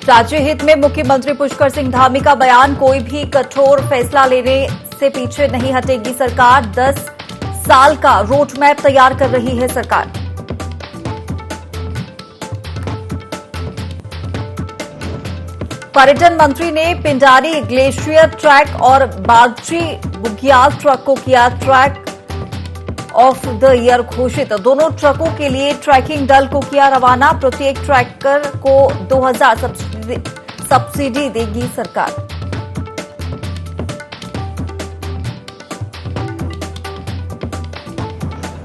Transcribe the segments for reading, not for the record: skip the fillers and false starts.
राज्य हित में मुख्यमंत्री पुष्कर सिंह धामी का बयान, कोई भी कठोर फैसला लेने से पीछे नहीं हटेगी सरकार। 10 साल का रोड मैप तैयार कर रही है सरकार। पर्यटन मंत्री ने पिंडारी ग्लेशियर ट्रैक और बागची बुग्याल ट्रक को किया ट्रैक ऑफ द ईयर घोषित। दोनों ट्रकों के लिए ट्रैकिंग दल को किया रवाना। प्रत्येक ट्रैकर को 2000 सब्सिडी देगी सरकार।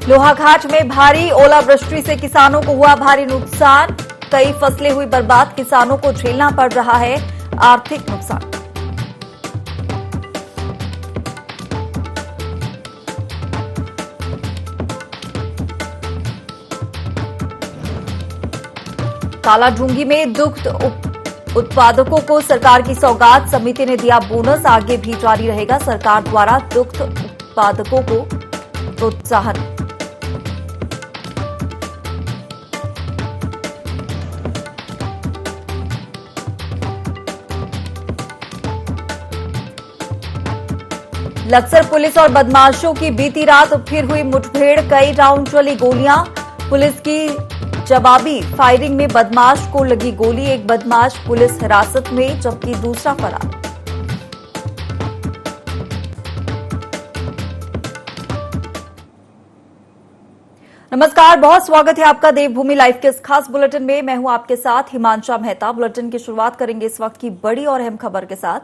लोहाघाट में भारी ओलावृष्टि से किसानों को हुआ भारी नुकसान। कई फसलें हुई बर्बाद। किसानों को झेलना पड़ रहा है आर्थिक नुकसान। कालाढूंगी में दुग्ध उत्पादकों को सरकार की सौगात। समिति ने दिया बोनस, आगे भी जारी रहेगा सरकार द्वारा दुग्ध उत्पादकों को प्रोत्साहन। लक्सर पुलिस और बदमाशों की बीती रात फिर हुई मुठभेड़। कई राउंड चली गोलियां। पुलिस की जवाबी फायरिंग में बदमाश को लगी गोली। एक बदमाश पुलिस हिरासत में, जबकि दूसरा फरार। नमस्कार, बहुत स्वागत है आपका देवभूमि लाइव के इस खास बुलेटिन में। मैं हूं आपके साथ हिमांशा मेहता। बुलेटिन की शुरुआत करेंगे इस वक्त की बड़ी और अहम खबर के साथ,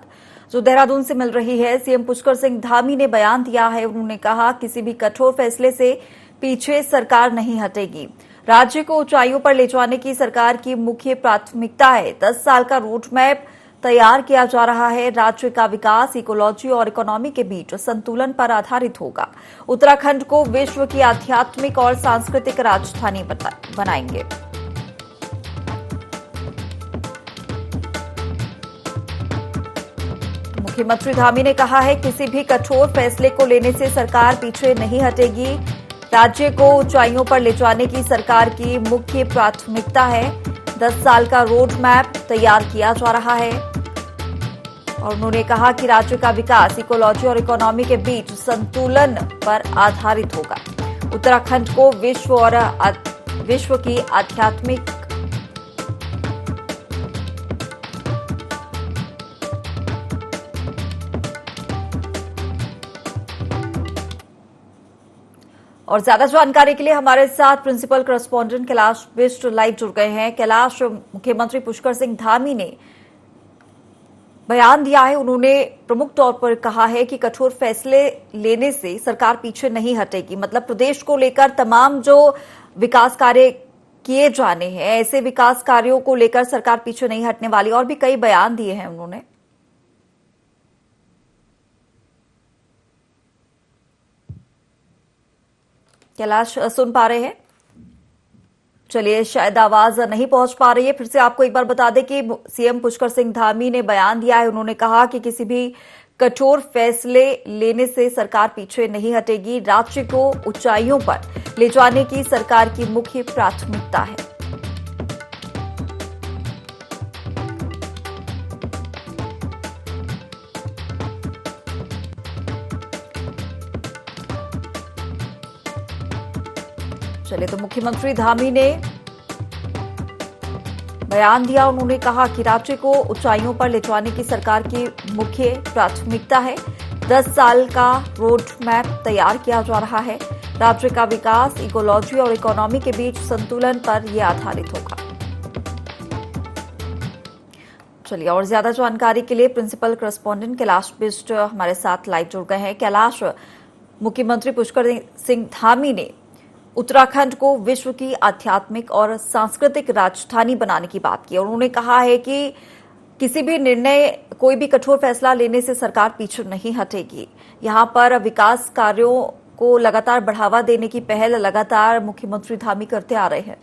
जो देहरादून से मिल रही है। सीएम पुष्कर सिंह धामी ने बयान दिया है। उन्होंने कहा, किसी भी कठोर फैसले से पीछे सरकार नहीं हटेगी। राज्य को ऊंचाइयों पर ले जाने की सरकार की मुख्य प्राथमिकता है। 10 साल का रोड मैप तैयार किया जा रहा है। राज्य का विकास इकोलॉजी और इकोनॉमी के बीच संतुलन पर आधारित होगा। उत्तराखंड को विश्व की आध्यात्मिक और सांस्कृतिक राजधानी बनाएंगे। मुख्यमंत्री धामी ने कहा है, किसी भी कठोर फैसले को लेने से सरकार पीछे नहीं हटेगी। राज्य को ऊंचाइयों पर ले जाने की सरकार की मुख्य प्राथमिकता है। 10 साल का रोड मैप तैयार किया जा रहा है और उन्होंने कहा कि राज्य का विकास इकोलॉजी और इकोनॉमी के बीच संतुलन पर आधारित होगा। उत्तराखंड को विश्व की आध्यात्मिक और ज्यादा जानकारी के लिए हमारे साथ principal correspondent Kailash Bisht live जुड़ गए हैं। कैलाश, मुख्यमंत्री पुष्कर सिंह धामी ने बयान दिया है। उन्होंने प्रमुख तौर पर कहा है कि कठोर फैसले लेने से सरकार पीछे नहीं हटेगी। मतलब प्रदेश को लेकर तमाम जो विकास कार्य किए जाने हैं, ऐसे विकास कार्यों को लेकर सरकार पीछे नहीं हटने वाली। और भी कई बयान दिए हैं उन्होंने। कैलाश, सुन पा रहे हैं? चलिए, शायद आवाज नहीं पहुंच पा रही है। फिर से आपको एक बार बता दें कि सीएम पुष्कर सिंह धामी ने बयान दिया है। उन्होंने कहा कि किसी भी कठोर फैसले लेने से सरकार पीछे नहीं हटेगी। राज्य को ऊंचाइयों पर ले जाने की सरकार की मुख्य प्राथमिकता है। चलिए, तो मुख्यमंत्री धामी ने बयान दिया। उन्होंने कहा कि राज्य को ऊंचाइयों पर ले जाने की सरकार की मुख्य प्राथमिकता है। 10 साल का रोड मैप तैयार किया जा रहा है। राज्य का विकास इकोलॉजी और इकोनॉमी के बीच संतुलन पर यह आधारित होगा। चलिए, और ज्यादा जानकारी के लिए प्रिंसिपल करस्पॉन्डेंट कैलाश बिष्ट हमारे साथ लाइव जुड़ गए हैं। कैलाश, मुख्यमंत्री पुष्कर सिंह धामी ने उत्तराखंड को विश्व की आध्यात्मिक और सांस्कृतिक राजधानी बनाने की बात की। उन्होंने कहा है कि किसी भी निर्णय, कोई भी कठोर फैसला लेने से सरकार पीछे नहीं हटेगी। यहां पर विकास कार्यों को लगातार बढ़ावा देने की पहल लगातार मुख्यमंत्री धामी करते आ रहे हैं।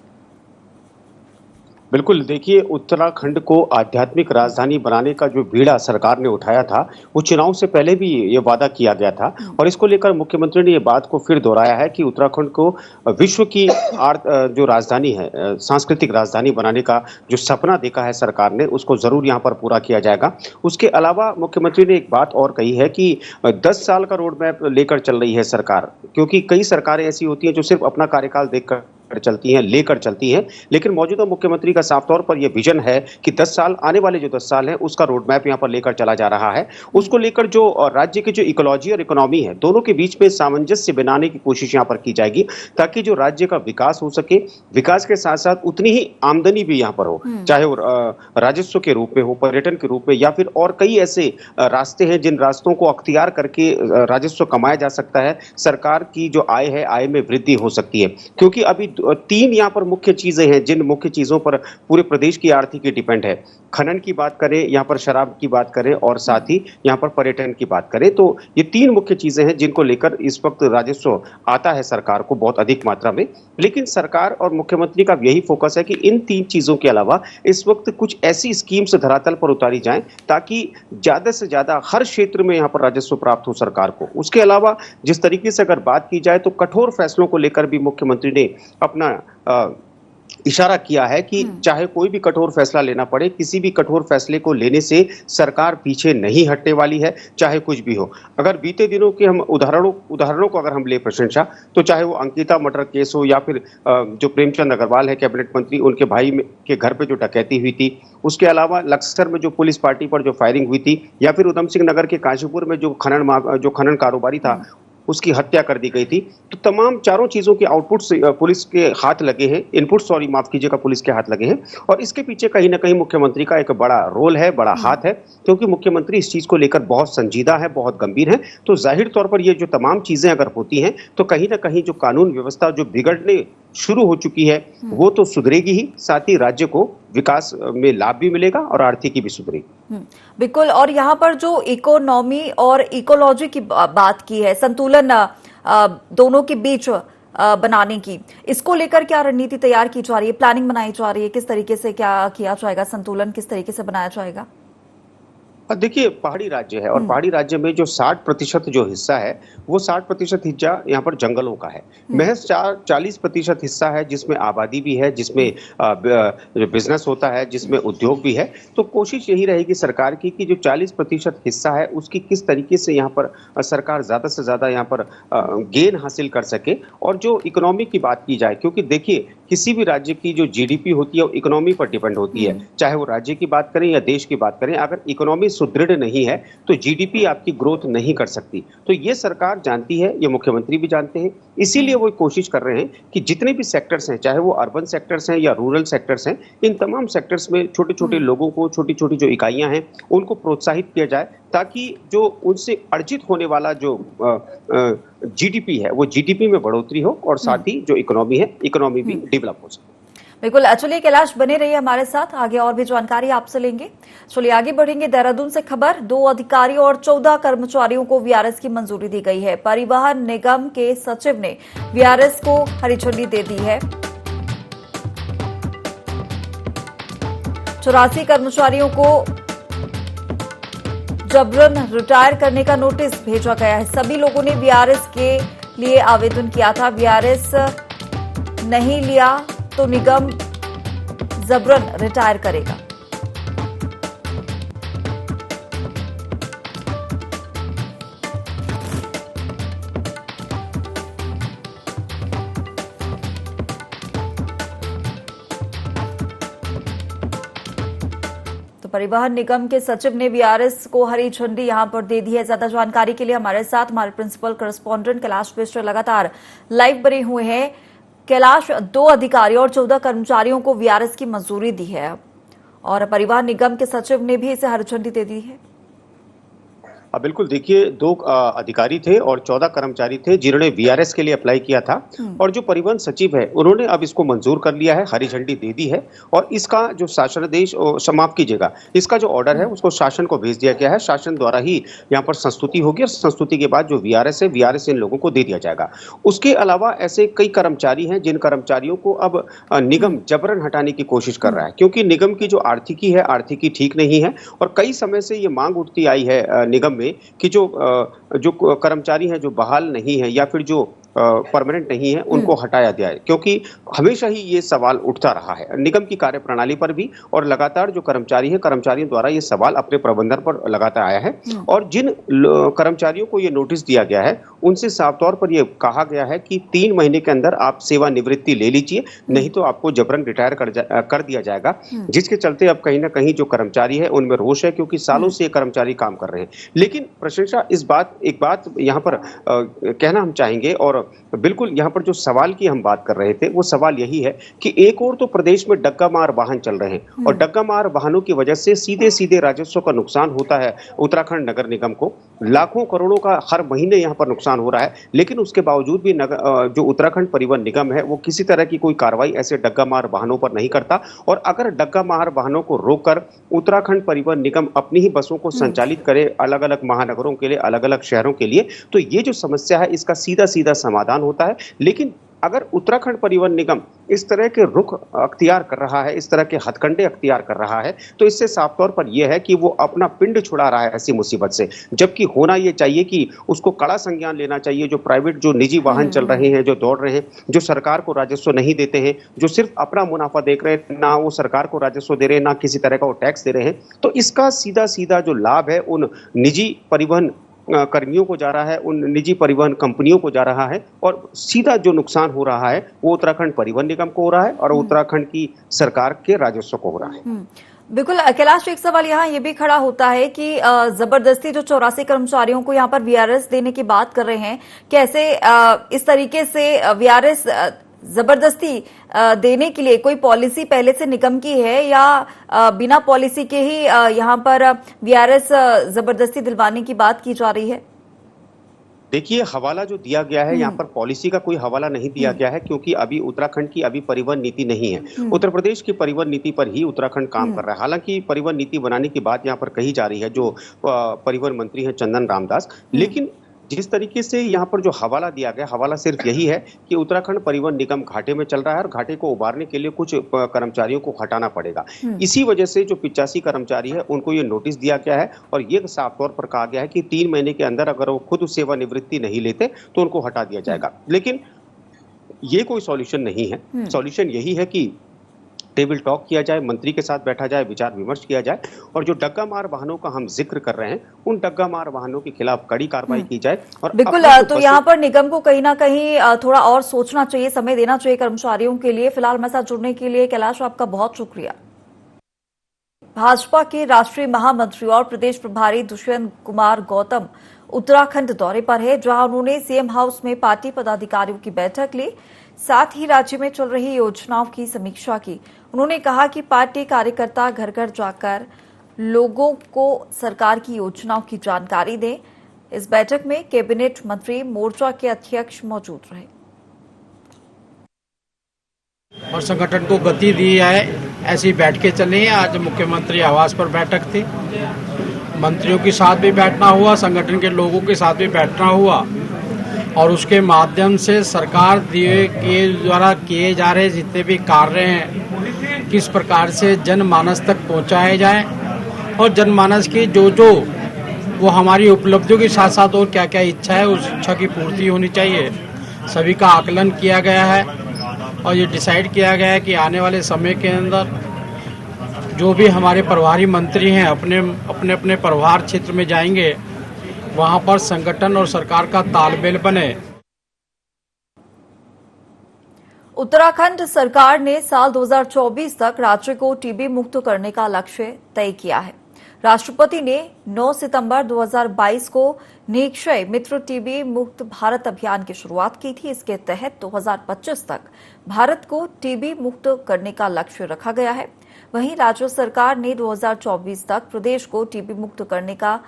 बिल्कुल, देखिए उत्तराखंड को आध्यात्मिक राजधानी बनाने का जो बीड़ा सरकार ने उठाया था, वो चुनाव से पहले भी ये वादा किया गया था और इसको लेकर मुख्यमंत्री ने ये बात को फिर दोहराया है कि उत्तराखंड को विश्व की जो राजधानी है, सांस्कृतिक राजधानी बनाने का जो सपना देखा है सरकार ने, उसको ज़रूर यहाँ पर पूरा किया जाएगा। उसके अलावा मुख्यमंत्री ने एक बात और कही है कि 10 साल का रोड मैप लेकर चल रही है सरकार, क्योंकि कई सरकारें ऐसी होती हैं जो सिर्फ अपना कार्यकाल देखकर चलती हैं, लेकर चलती हैं, लेकिन मौजूदा मुख्यमंत्री का साफ तौर पर यह विजन है कि 10 साल, आने वाले जो 10 साल हैं, उसका रोड मैप यहाँ पर लेकर चला जा रहा है। उसको लेकर जो राज्य की जो इकोलॉजी और इकोनॉमी है, दोनों के बीच में सामंजस्य बनाने की कोशिश यहाँ पर की जाएगी, ताकि जो राज्य का विकास हो सके, विकास के साथ-साथ उतनी ही आमदनी भी यहाँ पर हो, चाहे वो राजस्व के रूप में हो, पर्यटन के रूप में, या फिर और कई ऐसे रास्ते हैं जिन रास्तों को अख्तियार करके राजस्व कमाया जा सकता है, सरकार की जो आय है, आय में वृद्धि हो सकती है। क्योंकि अभी 3 यहाँ पर मुख्य चीजें हैं, जिन मुख्य चीजों पर पूरे प्रदेश की आर्थिकी डिपेंड है। खनन की बात करें, यहाँ पर शराब की बात करें और साथ ही यहाँ पर पर्यटन की बात करें, तो ये 3 मुख्य चीजें हैं जिनको लेकर इस वक्त राजस्व आता है सरकार को बहुत अधिक मात्रा में। लेकिन सरकार और मुख्यमंत्री का यही फोकस है कि इन 3 चीजों के अलावा इस वक्त कुछ ऐसी स्कीम्स धरातल पर उतारी जाएं ताकि ज्यादा से ज्यादा हर क्षेत्र में यहाँ पर राजस्व प्राप्त हो सरकार को। उसके अलावा जिस तरीके से अगर बात की जाए तो कठोर फैसलों को लेकर भी मुख्यमंत्री ने अपना इशारा किया है कि चाहे कोई भी कठोर फैसला लेना पड़े, किसी भी कठोर फैसले को लेने से सरकार पीछे नहीं हटने वाली है, चाहे कुछ भी हो। अगर बीते दिनों के हम उदाहरणों को अगर हम ले प्रशंसा, तो चाहे वो अंकिता मटर केस हो या फिर जो प्रेमचंद अग्रवाल है कैबिनेट मंत्री, उनके भाई के घर पे जो डकैती हुई थी, उसके अलावा लक्सर में जो पुलिस पार्टी पर जो फायरिंग हुई थी, या फिर उधम सिंह नगर के काशीपुर में जो खनन कारोबारी था, उसकी हत्या कर दी गई थी। तो तमाम चारों चीजों के आउटपुट्स पुलिस के हाथ लगे हैं, इनपुट सॉरी माफ कीजिएगा, पुलिस के हाथ लगे हैं, और इसके पीछे कहीं ना कहीं मुख्यमंत्री का एक बड़ा रोल है, बड़ा हाथ है, क्योंकि मुख्यमंत्री इस चीज को लेकर बहुत संजीदा है, बहुत गंभीर है। तो जाहिर तौर पर ये जो तमाम चीजें अगर होती हैं तो कहीं ना कहीं जो कानून व्यवस्था जो बिगड़ने शुरू हो चुकी है वो तो सुधरेगी ही, साथ ही राज्य को विकास में लाभ भी मिलेगा और आर्थिकी भी सुधरेगी। बिल्कुल। और यहाँ पर जो इकोनॉमी और इकोलॉजी की बात की है, संतुलन दोनों के बीच बनाने की, इसको लेकर क्या रणनीति तैयार की जा रही है, प्लानिंग बनाई जा रही है, किस तरीके से क्या किया जाएगा, संतुलन किस तरीके से बनाया जाएगा? देखिए, पहाड़ी राज्य है और पहाड़ी राज्य में जो 60% जो हिस्सा है वो 60% हिस्सा यहाँ पर जंगलों का है। महज 40% हिस्सा है जिसमें आबादी भी है, जिसमें बिजनेस होता है, जिसमें उद्योग भी है। तो कोशिश यही रहेगी सरकार की कि जो 40% हिस्सा है उसकी किस तरीके से यहाँ पर सरकार ज्यादा से ज्यादा यहाँ पर गेन हासिल कर सके। और जो इकोनॉमी की बात की जाए, क्योंकि देखिए किसी भी राज्य की जो जीडीपी होती है वो इकोनॉमी पर डिपेंड होती है, चाहे वो राज्य की बात करें या देश की बात करें। अगर इकोनॉमी सुदृढ़ नहीं है तो जीडीपी आपकी ग्रोथ नहीं कर सकती। तो ये सरकार जानती है, ये मुख्यमंत्री भी जानते हैं, इसीलिए वो कोशिश कर रहे हैं कि जितने भी सेक्टर्स हैं, चाहे वो अर्बन सेक्टर्स हैं या रूरल सेक्टर्स हैं, इन तमाम सेक्टर्स में छोटे छोटे लोगों को, छोटी छोटी जो इकाइयां हैं उनको प्रोत्साहित किया जाए, ताकि जो उनसे अर्जित होने वाला जो जीडीपी है वो जीडीपी में बढ़ोतरी हो और साथ ही जो इकोनॉमी है, इकोनॉमी भी डेवलप हो सके। बिल्कुल। चलिए कैलाश, बने रहिए हमारे साथ, आगे और भी जानकारी आपसे लेंगे। चलिए आगे बढ़ेंगे। देहरादून से खबर, 2 अधिकारियों और 14 कर्मचारियों को वीआरएस की मंजूरी दी गई है। परिवहन निगम के सचिव ने वीआरएस को हरी झंडी दे दी है। 84 कर्मचारियों को जबरन रिटायर करने का नोटिस भेजा गया है। सभी लोगों ने वीआरएस के लिए आवेदन किया था। वीआरएस नहीं लिया तो निगम जबरन रिटायर करेगा। तो परिवहन निगम के सचिव ने वीआरएस को हरी झंडी यहां पर दे दी है। ज्यादा जानकारी के लिए हमारे साथ हमारे प्रिंसिपल करस्पॉन्डेंट कैलाश मिश्र लगातार लाइव बने हुए हैं। कैलाश, 2 अधिकारियों और 14 कर्मचारियों को वीआरएस की मंजूरी दी है और परिवहन निगम के सचिव ने भी इसे हरी झंडी दे दी है। बिल्कुल देखिए, 2 अधिकारी थे और 14 कर्मचारी थे जिन्होंने वीआरएस के लिए अप्लाई किया था और जो परिवहन सचिव है उन्होंने अब इसको मंजूर कर लिया है, हरी झंडी दे दी है और इसका जो शासनादेश माफ कीजिएगा, इसका जो ऑर्डर है उसको शासन को भेज दिया गया है। शासन द्वारा ही यहाँ पर संस्तुति होगी और संस्तुति के बाद जो वीआरएस है, वीआरएस इन लोगों को दे दिया जाएगा। उसके अलावा ऐसे कई कर्मचारी हैं जिन कर्मचारियों को अब निगम जबरन हटाने की कोशिश कर रहा है, क्योंकि निगम की जो आर्थिकी है, आर्थिकी ठीक नहीं है और कई समय से ये मांग उठती आई है निगम में कि जो कर्मचारी हैं जो बहाल नहीं है या फिर जो परमानेंट नहीं है उनको हटाया जाए, क्योंकि हमेशा ही ये सवाल उठता रहा है निगम की कार्यप्रणाली पर भी और लगातार जो कर्मचारी है, कर्मचारियों द्वारा ये सवाल अपने प्रबंधन पर लगाता आया है और जिन कर्मचारियों को ये नोटिस दिया गया है उनसे साफ तौर पर ये कहा गया है कि 3 महीने के अंदर आप सेवानिवृत्ति ले लीजिए, नहीं तो आपको जबरन रिटायर कर दिया जाएगा। जिसके चलते अब कहीं ना कहीं जो कर्मचारी है उनमें रोष है, क्योंकि सालों से ये कर्मचारी काम कर रहे हैं। लेकिन प्रशंसा एक बात यहाँ पर कहना हम चाहेंगे और बिल्कुल यहाँ पर जो सवाल की हम बात कर रहे थे वो सवाल यही है कि एक और तो प्रदेश में डग्गा मार वाहन चल रहे हैं और डग्गा मार वाहनों की वजह से सीधे सीधे राजस्व का नुकसान होता है उत्तराखंड नगर निगम को, लाखों करोड़ों का हर महीने यहाँ पर नुकसान हो रहा है। लेकिन उसके बावजूद भी जो उत्तराखंड परिवहन निगम है वो किसी तरह की कोई कार्रवाई ऐसे डग्गा मार वाहनों पर नहीं करता और अगर डग्गा मार वाहनों को रोककर उत्तराखंड परिवहन निगम अपनी ही बसों को संचालित करे अलग अलग महानगरों के लिए, अलग अलग शहरों के लिए, तो ये जो समस्या है इसका सीधा सीधा समाधान होता है। लेकिन अगर उत्तराखंड परिवहन निगम इस तरह के रुख अख्तियार कर रहा है, इस तरह के हथकंडे अख्तियार कर रहा है, तो इससे साफ तौर पर यह है कि वो अपना पिंड छुड़ा रहा है ऐसी मुसीबत से। जबकि होना ये चाहिए कि उसको कड़ा संज्ञान लेना चाहिए। जो प्राइवेट जो निजी वाहन चल रहे हैं, जो दौड़ रहे हैं, जो सरकार को राजस्व नहीं देते हैं, जो सिर्फ अपना मुनाफा देख रहे हैं, ना वो सरकार को राजस्व दे रहे हैं, ना किसी तरह का वो टैक्स दे रहे हैं, तो इसका सीधा सीधा जो लाभ है उन निजी परिवहन कर्मियों को जा रहा है, उन निजी परिवहन कंपनियों को जा रहा है और सीधा जो नुकसान हो रहा है वो उत्तराखंड परिवहन निगम को हो रहा है और उत्तराखंड की सरकार के राजस्व को हो रहा है। बिल्कुल कैलाश, एक सवाल यहाँ ये भी खड़ा होता है कि जबरदस्ती जो 84 कर्मचारियों को यहाँ पर वीआरएस देने की बात कर रहे हैं, कैसे इस तरीके से वीआरएस जबरदस्ती देने के लिए कोई पॉलिसी पहले से निगम की है या बिना पॉलिसी के ही यहाँ पर वीआरएस जबरदस्ती दिलवाने की बात की जा रही है? देखिए, हवाला जो दिया गया है यहाँ पर पॉलिसी का कोई हवाला नहीं दिया गया है, क्योंकि अभी उत्तराखंड की अभी परिवहन नीति नहीं है। उत्तर प्रदेश की परिवहन नीति पर ही उत्तराखंड काम कर रहा है। हालांकि परिवहन नीति बनाने की बात यहाँ पर कही जा रही है जो परिवहन मंत्री हैं चंदन रामदास, लेकिन जिस तरीके से यहाँ पर जो हवाला दिया गया, हवाला सिर्फ यही है कि उत्तराखंड परिवहन निगम घाटे में चल रहा है और घाटे को उबारने के लिए कुछ कर्मचारियों को हटाना पड़ेगा। इसी वजह से जो 85 कर्मचारी है उनको ये नोटिस दिया गया है और ये साफ तौर पर कहा गया है कि 3 महीने के अंदर अगर वो खुद सेवानिवृत्ति नहीं लेते तो उनको हटा दिया जाएगा। लेकिन ये कोई सॉल्यूशन नहीं है। सॉल्यूशन यही है कि टेबल टॉक किया जाए, मंत्री के साथ बैठा जाए, विचार विमर्श किया जाए और जो डग्गा मार वाहनों का हम जिक्र कर रहे हैं उन डग्गा मार वाहनों के खिलाफ कड़ी कार्रवाई की जाए। और बिल्कुल, तो यहाँ पर निगम को कहीं ना कहीं थोड़ा और सोचना चाहिए, समय देना चाहिए कर्मचारियों के लिए। फिलहाल मेरे साथ जुड़ने के लिए कैलाश आपका बहुत शुक्रिया। भाजपा के राष्ट्रीय महामंत्री और प्रदेश प्रभारी दुष्यंत कुमार गौतम उत्तराखंड दौरे पर है, जहां उन्होंने सीएम हाउस में पार्टी पदाधिकारियों की बैठक ली, साथ ही राज्य में चल रही योजनाओं की समीक्षा की। उन्होंने कहा कि पार्टी कार्यकर्ता घर घर जाकर लोगों को सरकार की योजनाओं की जानकारी दें। इस बैठक में कैबिनेट मंत्री, मोर्चा के अध्यक्ष मौजूद रहे और संगठन को गति दी है, ऐसी बैठ के चले। आज मुख्यमंत्री आवास पर बैठक थी, मंत्रियों के साथ भी बैठना हुआ, संगठन के लोगों के साथ भी बैठना हुआ और उसके माध्यम से सरकार के द्वारा किए जा रहे जितने भी कार्य हैं किस प्रकार से जनमानस तक पहुंचाए जाए और जनमानस की जो वो हमारी उपलब्धियों के साथ साथ और क्या क्या इच्छा है उस इच्छा की पूर्ति होनी चाहिए, सभी का आकलन किया गया है और ये डिसाइड किया गया है कि आने वाले समय के अंदर जो भी हमारे प्रभारी मंत्री हैं अपने अपने प्रभार क्षेत्र में जाएंगे, वहां पर संगठन और सरकार का तालमेल बने। उत्तराखंड सरकार ने साल 2024 तक राज्य को टीबी मुक्त करने का लक्ष्य तय किया है। राष्ट्रपति ने 9 सितंबर 2022 को निक्षय मित्र टीबी मुक्त भारत अभियान की शुरुआत की थी। इसके तहत 2025 तक भारत को टीबी मुक्त करने का लक्ष्य रखा गया है। वहीं राज्य सरकार ने 2024 तक प्रदेश को टीबी मुक्त करने का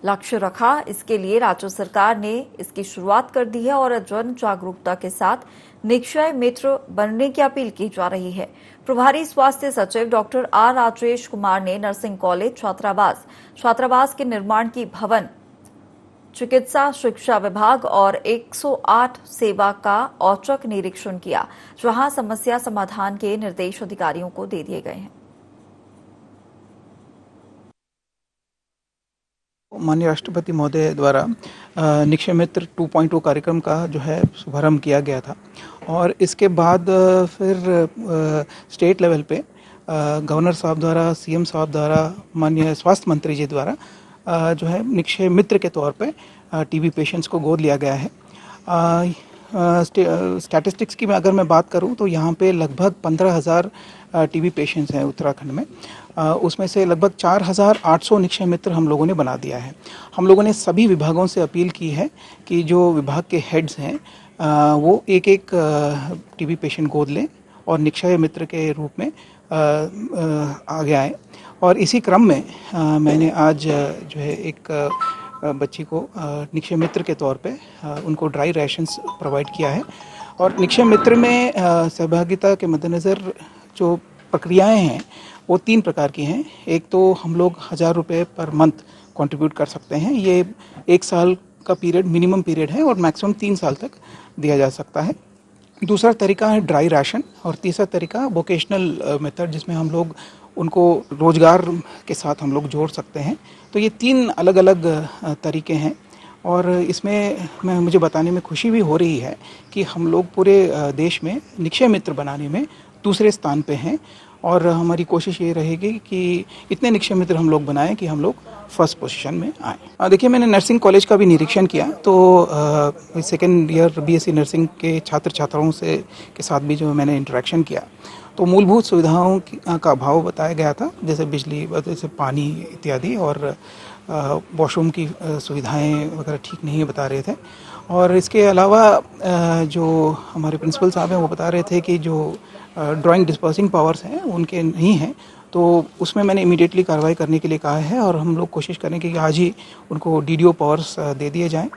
लक्ष्य रखा। इसके लिए राज्य सरकार ने इसकी शुरुआत कर दी है और जन जागरूकता के साथ निक्षय मित्र बनने की अपील की जा रही है। प्रभारी स्वास्थ्य सचिव डॉक्टर आर राजेश कुमार ने नर्सिंग कॉलेज छात्रावास के निर्माण की भवन, चिकित्सा शिक्षा विभाग और 108 सेवा का औचक निरीक्षण किया, जहां समस्या समाधान के निर्देश अधिकारियों को दे दिए गए हैं। माननीय राष्ट्रपति महोदय द्वारा निक्षय मित्र 2.0 कार्यक्रम का जो है शुभारंभ किया गया था और इसके बाद फिर स्टेट लेवल पे गवर्नर साहब द्वारा, सीएम साहब द्वारा, माननीय स्वास्थ्य मंत्री जी द्वारा जो है निक्षय मित्र के तौर पे टीबी पेशेंट्स को गोद लिया गया है। स्टैटिस्टिक्स की अगर मैं बात करूं तो यहाँ पे लगभग 15,000 टीबी पेशेंट्स हैं उत्तराखंड में। उसमें से लगभग 4,800 निक्षय मित्र हम लोगों ने बना दिया है। हम लोगों ने सभी विभागों से अपील की है कि जो विभाग के हेड्स हैं वो एक एक टीबी पेशेंट गोद लें और निक्षय मित्र के रूप में आगे आए। और इसी क्रम में मैंने आज जो है एक बच्ची को निक्षय मित्र के तौर पे उनको ड्राई राशंस प्रोवाइड किया है। और निक्षय मित्र में सहभागिता के मद्देनज़र जो प्रक्रियाएं हैं वो 3 प्रकार की हैं। एक तो हम लोग 1,000 रुपये पर मंथ कंट्रीब्यूट कर सकते हैं। ये 1 साल का पीरियड मिनिमम पीरियड है और मैक्सिमम 3 साल तक दिया जा सकता है। दूसरा तरीका है ड्राई राशन और तीसरा तरीका वोकेशनल मेथड, जिसमें हम लोग उनको रोजगार के साथ हम लोग जोड़ सकते हैं। तो ये 3 अलग अलग तरीके हैं और इसमें मुझे बताने में खुशी भी हो रही है कि हम लोग पूरे देश में निक्षय मित्र बनाने में दूसरे स्थान पे हैं और हमारी कोशिश ये रहेगी कि इतने निक्षय मित्र हम लोग बनाएं कि हम लोग फर्स्ट पोजीशन में आए। देखिए, मैंने नर्सिंग कॉलेज का भी निरीक्षण किया तो सेकेंड ईयर बीएससी नर्सिंग के छात्र छात्राओं से के साथ भी जो मैंने इंटरेक्शन किया तो मूलभूत सुविधाओं का अभाव बताया गया था, जैसे बिजली, जैसे पानी इत्यादि, और वॉशरूम की सुविधाएं वगैरह ठीक नहीं बता रहे थे। और इसके अलावा जो हमारे प्रिंसिपल साहब हैं वो बता रहे थे कि जो ड्राइंग डिस्पर्सिंग पावर्स हैं उनके नहीं हैं, तो उसमें मैंने इमीडिएटली कार्रवाई करने के लिए कहा है और हम लोग कोशिश करेंगे कि आज ही उनको डीडीओ पावर्स दे दिए जाएं।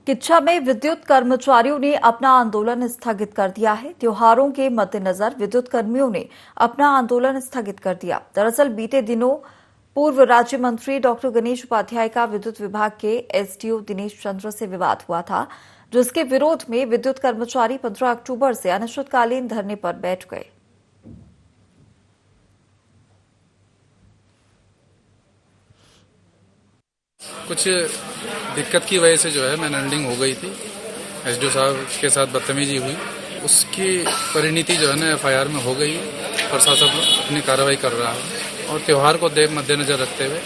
किच्छा में विद्युत कर्मचारियों ने अपना आंदोलन स्थगित कर दिया है। त्योहारों के मद्देनजर विद्युत कर्मियों ने अपना आंदोलन स्थगित कर दिया। दरअसल बीते दिनों पूर्व राज्य मंत्री डॉक्टर गणेश उपाध्याय का विद्युत विभाग के एसडीओ दिनेश चंद्र से विवाद हुआ था, जिसके विरोध में विद्युत कर्मचारी 15 अक्टूबर से अनिश्चितकालीन धरने पर बैठ गए। कुछ दिक्कत की वजह से जो है मैनहैंडलिंग हो गई थी, एसडीओ साहब के साथ बदतमीजी हुई, उसकी परिणति जो है ना एफआईआर में हो गई है। प्रशासन अपनी कार्रवाई कर रहा है और त्यौहार को मद्देनजर रखते हुए,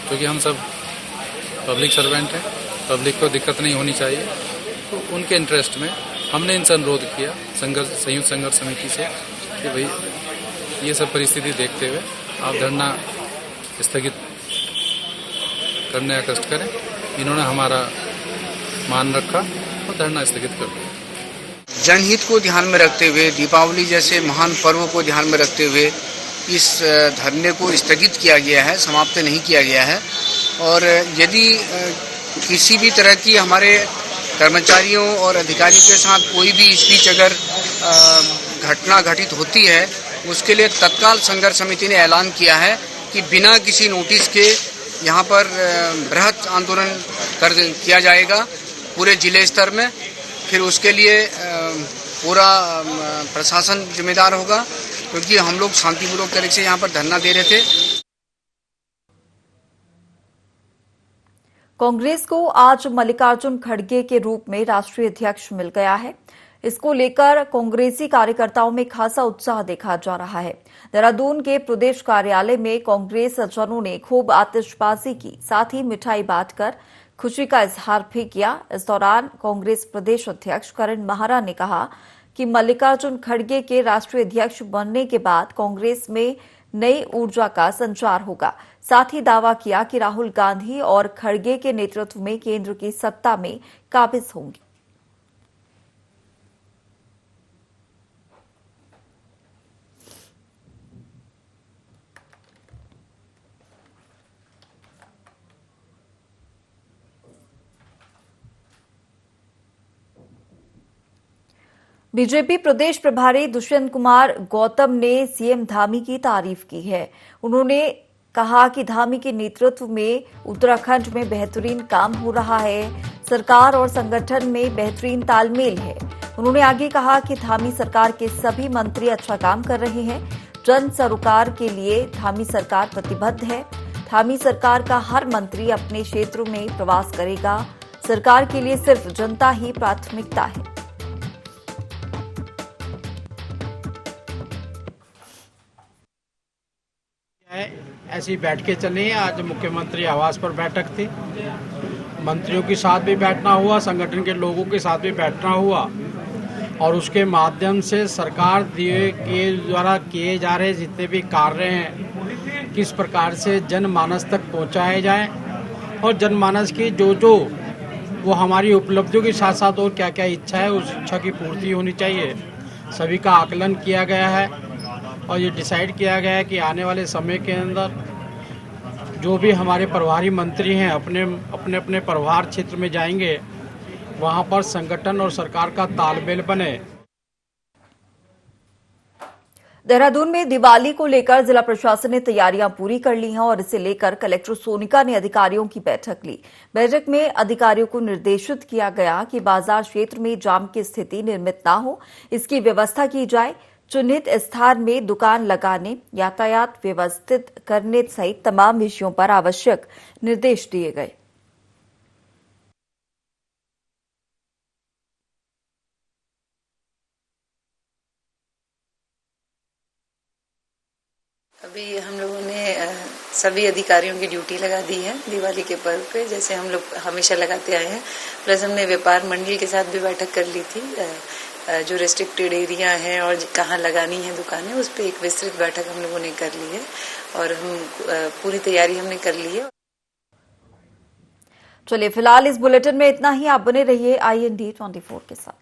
क्योंकि हम सब पब्लिक सर्वेंट हैं, पब्लिक को दिक्कत नहीं होनी चाहिए, तो उनके इंटरेस्ट में हमने इनसे अनुरोध किया संयुक्त संघर्ष समिति से कि भाई ये सब परिस्थिति देखते हुए आप धरना स्थगित करने का कष्ट करें। इन्होंने हमारा मान रखा और धरना स्थगित कर दिया। जनहित को ध्यान में रखते हुए, दीपावली जैसे महान पर्व को ध्यान में रखते हुए इस धरने को स्थगित किया गया है, समाप्त नहीं किया गया है। और यदि किसी भी तरह की हमारे कर्मचारियों और अधिकारियों के साथ कोई भी इस बीच अगर घटना घटित होती है, उसके लिए तत्काल संघर्ष समिति ने ऐलान किया है कि बिना किसी नोटिस के यहाँ पर बृहत आंदोलन किया जाएगा पूरे जिले स्तर में। फिर उसके लिए पूरा प्रशासन जिम्मेदार होगा, क्योंकि हम लोग शांतिपूर्वक तरीके से यहाँ पर धरना दे रहे थे। कांग्रेस को आज मल्लिकार्जुन खड़गे के रूप में राष्ट्रीय अध्यक्ष मिल गया है। इसको लेकर कांग्रेसी कार्यकर्ताओं में खासा उत्साह देखा जा रहा है। देहरादून के प्रदेश कार्यालय में कांग्रेस जनों ने खूब आतिशबाजी की, साथ ही मिठाई बांटकर खुशी का इजहार भी किया। इस दौरान कांग्रेस प्रदेश अध्यक्ष करण माहरा ने कहा कि मल्लिकार्जुन खड़गे के राष्ट्रीय अध्यक्ष बनने के बाद कांग्रेस में नई ऊर्जा का संचार होगा। साथ ही दावा किया कि राहुल गांधी और खड़गे के नेतृत्व में केंद्र की सत्ता में काबिज होंगी। बीजेपी प्रदेश प्रभारी दुष्यंत कुमार गौतम ने सीएम धामी की तारीफ की है। उन्होंने कहा कि धामी के नेतृत्व में उत्तराखंड में बेहतरीन काम हो रहा है, सरकार और संगठन में बेहतरीन तालमेल है। उन्होंने आगे कहा कि धामी सरकार के सभी मंत्री अच्छा काम कर रहे हैं। जन सरोकार के लिए धामी सरकार प्रतिबद्ध है। धामी सरकार का हर मंत्री अपने क्षेत्रों में प्रवास करेगा। सरकार के लिए सिर्फ जनता ही प्राथमिकता है। ऐसी बैठ के चले। आज मुख्यमंत्री आवास पर बैठक थी, मंत्रियों के साथ भी बैठना हुआ, संगठन के लोगों के साथ भी बैठना हुआ और उसके माध्यम से सरकार के द्वारा किए जा रहे जितने भी कार्य हैं किस प्रकार से जनमानस तक पहुंचाए जाएं और जनमानस की जो वो हमारी उपलब्धियों के साथ साथ और क्या क्या इच्छा है उस इच्छा की पूर्ति होनी चाहिए, सभी का आकलन किया गया है और ये डिसाइड किया गया है कि आने वाले समय के अंदर जो भी हमारे प्रभारी मंत्री हैं अपने अपने प्रभार क्षेत्र में जाएंगे, वहां पर संगठन और सरकार का तालमेल बने। देहरादून में दिवाली को लेकर जिला प्रशासन ने तैयारियां पूरी कर ली हैं और इसे लेकर कलेक्टर सोनिका ने अधिकारियों की बैठक ली। बैठक में अधिकारियों को निर्देशित किया गया कि बाजार क्षेत्र में जाम की स्थिति निर्मित न हो, इसकी व्यवस्था की जाए। चिन्हित स्थान में दुकान लगाने, यातायात व्यवस्थित करने सहित तमाम विषयों पर आवश्यक निर्देश दिए गए। अभी हम लोगों ने सभी अधिकारियों की ड्यूटी लगा दी है दिवाली के पर्व पे, जैसे हम लोग हमेशा लगाते आए हैं। प्लस हमने व्यापार मंडल के साथ भी बैठक कर ली थी। जो रेस्ट्रिक्टेड एरिया है और कहाँ लगानी है दुकानें, उस पर एक विस्तृत बैठक हम लोगों ने कर ली है और हम पूरी तैयारी हमने कर ली है। चलिए फिलहाल इस बुलेटिन में इतना ही। आप बने रहिए IND 24 के साथ।